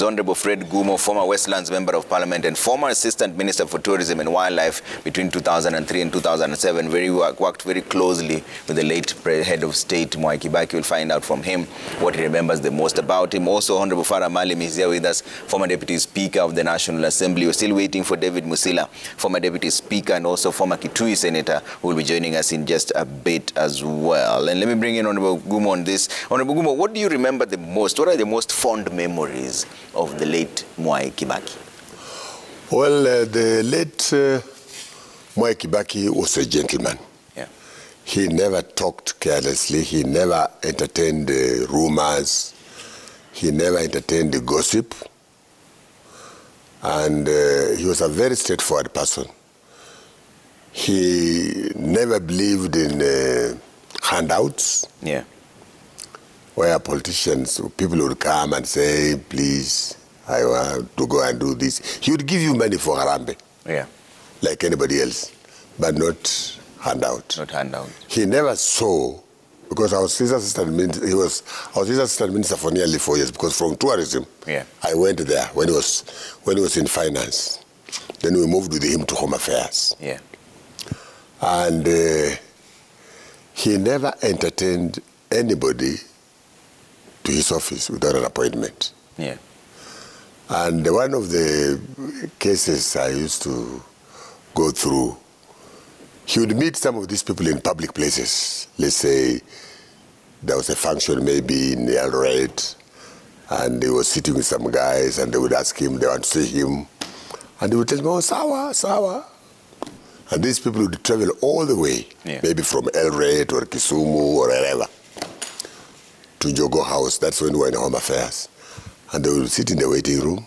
Honorable Fred Ngumo, former Westlands Member of Parliament and former Assistant Minister for Tourism and Wildlife between 2003 and 2007. Worked very closely with the late head of state, Mwai Kibaki. We'll find out from him what he remembers the most about him. Also, Honorable Farah Maalim is here with us, former Deputy Speaker of the National Assembly. We're still waiting for David Musila, former Deputy Speaker and also former Kitui Senator, who will be joining us in just a bit as well. And let me bring in Honorable Ngumo on this. Honorable Ngumo, what do you remember the most? What are the most fond memories of the late Mwai Kibaki? Well, the late Mwai Kibaki was a gentleman. Yeah. He never talked carelessly. He never entertained rumors. He never entertained gossip. And he was a very straightforward person. He never believed in handouts. Yeah. Where politicians, people would come and say, please, I want to go and do this. He would give you money for Harambe. Yeah. Like anybody else, but not handout. Not handout. He never saw, because I was his assistant minister, I was his assistant minister for nearly 4 years, because from tourism, yeah, I went there when he was in finance. Then we moved with him to Home Affairs. Yeah. And he never entertained anybody to his office without an appointment. Yeah. And one of the cases I used to go through, he would meet some of these people in public places. Let's say there was a function maybe in Eldoret, and he was sitting with some guys, and they would ask him, they want to see him, and he would tell them, oh, sawa, sawa. And these people would travel all the way, yeah, maybe from Eldoret or Kisumu or wherever, to Jogo House. That's when we were in Home Affairs. And they would sit in the waiting room,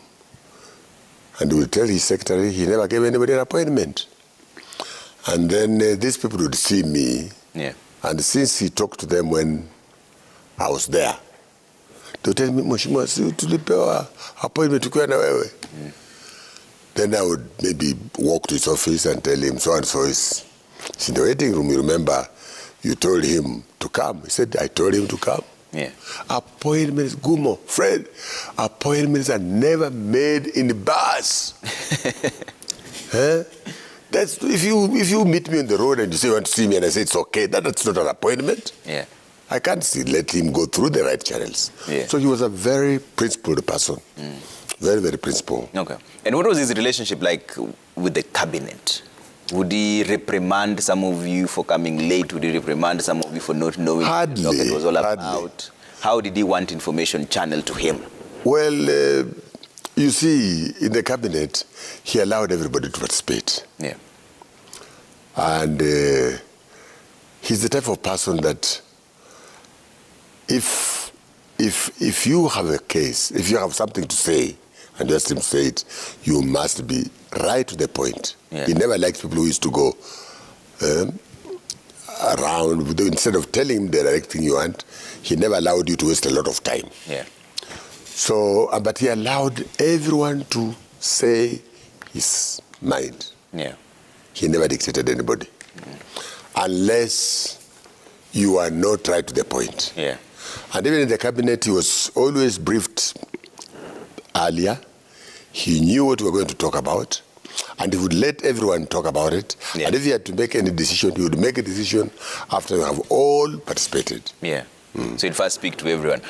and he would tell his secretary he never gave anybody an appointment. And then these people would see me, yeah, and since he talked to them when I was there, they would tell me, Mheshimiwa, si tulipewa appointment tukiwa na wewe. Then I would maybe walk to his office and tell him, so and so is in the waiting room. You remember, you told him to come. He said, I told him to come. Yeah. Appointments, Ngumo, Fred, appointments are never made in the bus. Huh? That's if you meet me on the road and you say you want to see me and I say it's okay, that's not an appointment. Yeah. I can't let him go through the right channels. Yeah. So he was a very principled person. Very, very principled. Okay. And what was his relationship like with the cabinet? Would he reprimand some of you for coming late? Would he reprimand some of you for not knowing what it was all about? How did he want information channeled to him? Well, you see, in the cabinet, he allowed everybody to participate. Yeah. And he's the type of person that if you have a case, if you have something to say, and just him say it, you must be right to the point. Yeah. He never liked people who used to go around. Instead of telling him the right thing you want, he never allowed you to waste a lot of time. Yeah. So, but he allowed everyone to say his mind. Yeah. He never dictated anybody. Unless you are not right to the point. Yeah. And even in the cabinet, he was always briefed earlier. He knew what we were going to talk about, and he would let everyone talk about it. Yeah. And if he had to make any decision, he would make a decision after we have all participated. Yeah. So he'd first speak to everyone.